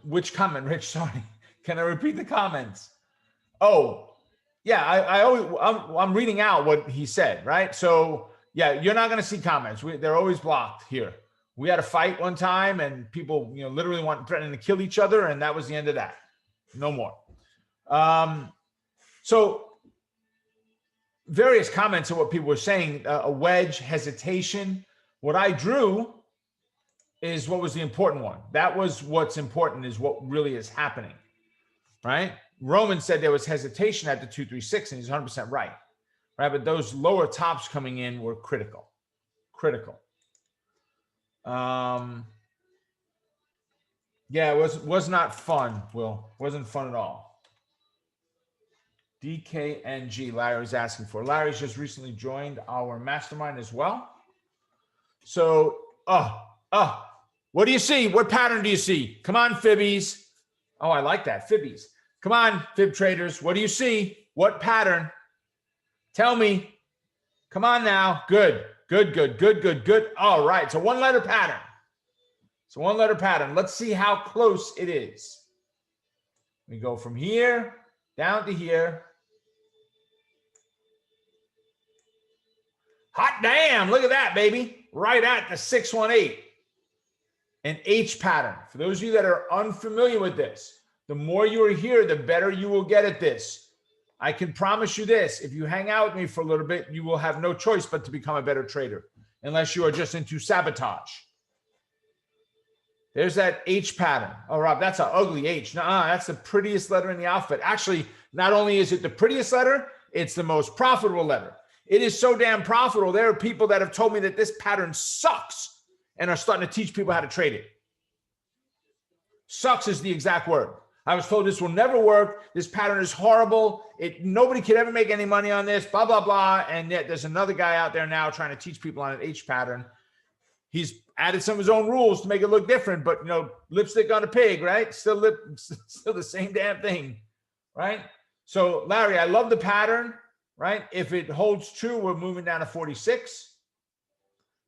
Which comment, Rich? Sorry. Can I repeat the comments? Oh, yeah, I'm reading out what he said, right? So yeah, you're not going to see comments. They're always blocked here. We had a fight one time, and people, literally threatening to kill each other, and that was the end of that. No more. So various comments of what people were saying, a wedge, hesitation. What I drew is what was the important one. That was what's important, is what really is happening, right? Roman said there was hesitation at the 236, and he's 100% right? But those lower tops coming in were critical. Yeah, it was not fun, Will. Wasn't fun at all. DKNG, Larry was asking for. Larry's just recently joined our mastermind as well. So, what do you see? What pattern do you see? Come on, Fibbies. Oh, I like that, Fibbies. Come on, Fib traders. What do you see? What pattern? Tell me. Come on now. Good. All right. It's a one-letter pattern. Let's see how close it is. We go from here down to here. Hot damn. Look at that, baby. Right at the 618. An H pattern. For those of you that are unfamiliar with this, the more you are here, the better you will get at this. I can promise you this. If you hang out with me for a little bit, you will have no choice but to become a better trader, unless you are just into sabotage. There's that H pattern. Oh, Rob, that's an ugly H. No, that's the prettiest letter in the alphabet. Actually, not only is it the prettiest letter, It's the most profitable lever. It is so damn profitable. There are people that have told me that this pattern sucks and are starting to teach people how to trade it. Sucks is the exact word. I was told this will never work. This pattern is horrible. Nobody could ever make any money on this, blah, blah, blah. And yet there's another guy out there now trying to teach people on an H pattern. He's added some of his own rules to make it look different, but lipstick on a pig, right? Still the same damn thing, right? So Larry, I love the pattern, right? If it holds true, we're moving down to 46,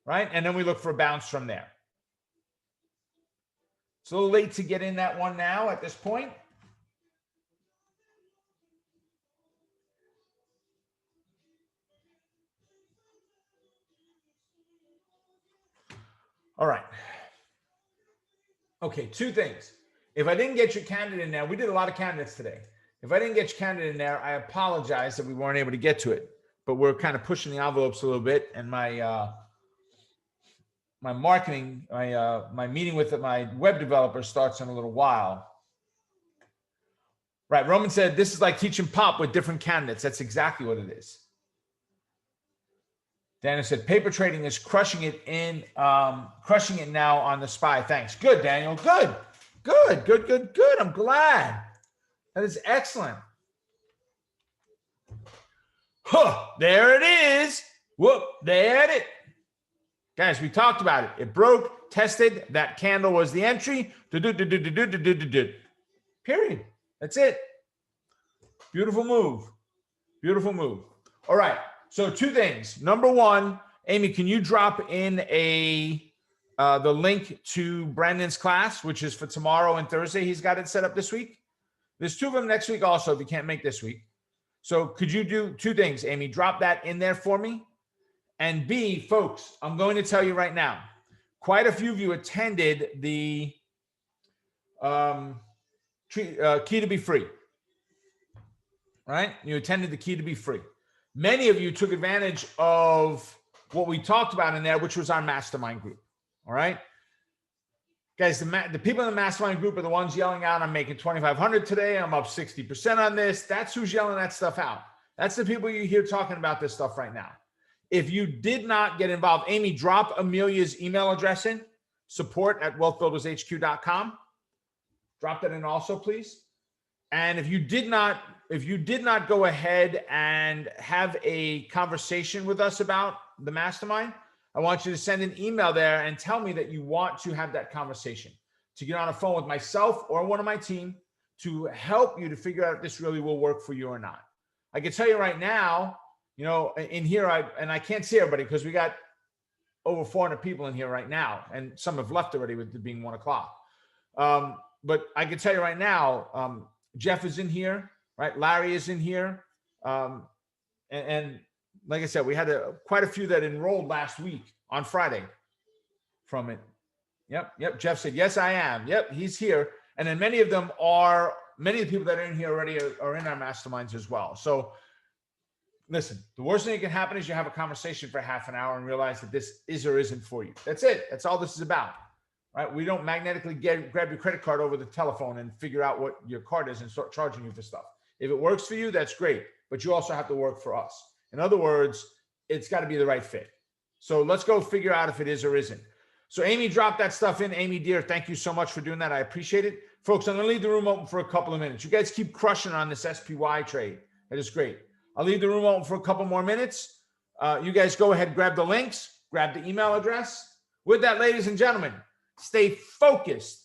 right? And then we look for a bounce from there. It's a little late to get in that one now at this point. All right. Okay, two things. If I didn't get your candidate in there, we did a lot of candidates today. If I didn't get your candidate in there, I apologize that we weren't able to get to it. But we're kind of pushing the envelopes a little bit, and my marketing, my meeting with my web developer starts in a little while. Right, Roman said, this is like teaching pop with different candidates. That's exactly what it is. Daniel said, paper trading is crushing it now on the SPY. Thanks. Good, Daniel. Good. I'm glad. That is excellent. Huh, there it is. Whoop, there it is. Guys, we talked about it. It broke, tested. That candle was the entry. Period. That's it. Beautiful move. Beautiful move. All right. So two things. Number one, Amy, can you drop in the link to Brandon's class, which is for tomorrow and Thursday? He's got it set up this week. There's two of them next week also if you can't make this week. So could you do two things, Amy? Drop that in there for me. And B, folks, I'm going to tell you right now, quite a few of you attended the Key to Be Free, right? You attended the Key to Be Free. Many of you took advantage of what we talked about in there, which was our mastermind group, all right? Guys, the people in the mastermind group are the ones yelling out, I'm making 2,500 today. I'm up 60% on this. That's who's yelling that stuff out. That's the people you hear talking about this stuff right now. If you did not get involved, Amy, drop Amelia's email address in, support@wealthbuildershq.com. Drop that in also, please. And if you did not go ahead and have a conversation with us about the mastermind, I want you to send an email there and tell me that you want to have that conversation, to get on a phone with myself or one of my team to help you to figure out if this really will work for you or not. I can tell you right now, in here, I can't see everybody because we got over 400 people in here right now, and some have left already with it being 1 o'clock. But I can tell you right now, Jeff is in here, right? Larry is in here. And like I said, we had quite a few that enrolled last week on Friday from it. Yep. Jeff said, yes, I am. Yep, he's here. And then many of the people that are in here already are in our masterminds as well. So listen, the worst thing that can happen is you have a conversation for half an hour and realize that this is or isn't for you. That's it. That's all this is about, right? We don't magnetically grab your credit card over the telephone and figure out what your card is and start charging you for stuff. If it works for you, that's great. But you also have to work for us. In other words, it's got to be the right fit. So let's go figure out if it is or isn't. So Amy, drop that stuff in. Amy, dear, thank you so much for doing that. I appreciate it. Folks, I'm going to leave the room open for a couple of minutes. You guys keep crushing on this SPY trade. That is great. I'll leave the room open for a couple more minutes. You guys go ahead, grab the links, grab the email address. With that, ladies and gentlemen, stay focused,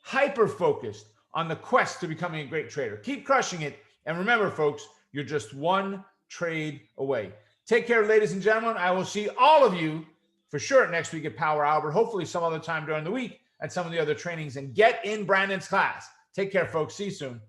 hyper-focused on the quest to becoming a great trader. Keep crushing it. And remember, folks, you're just one trade away. Take care, ladies and gentlemen. I will see all of you for sure next week at Power Hour, but hopefully some other time during the week at some of the other trainings, and get in Brandon's class. Take care, folks. See you soon.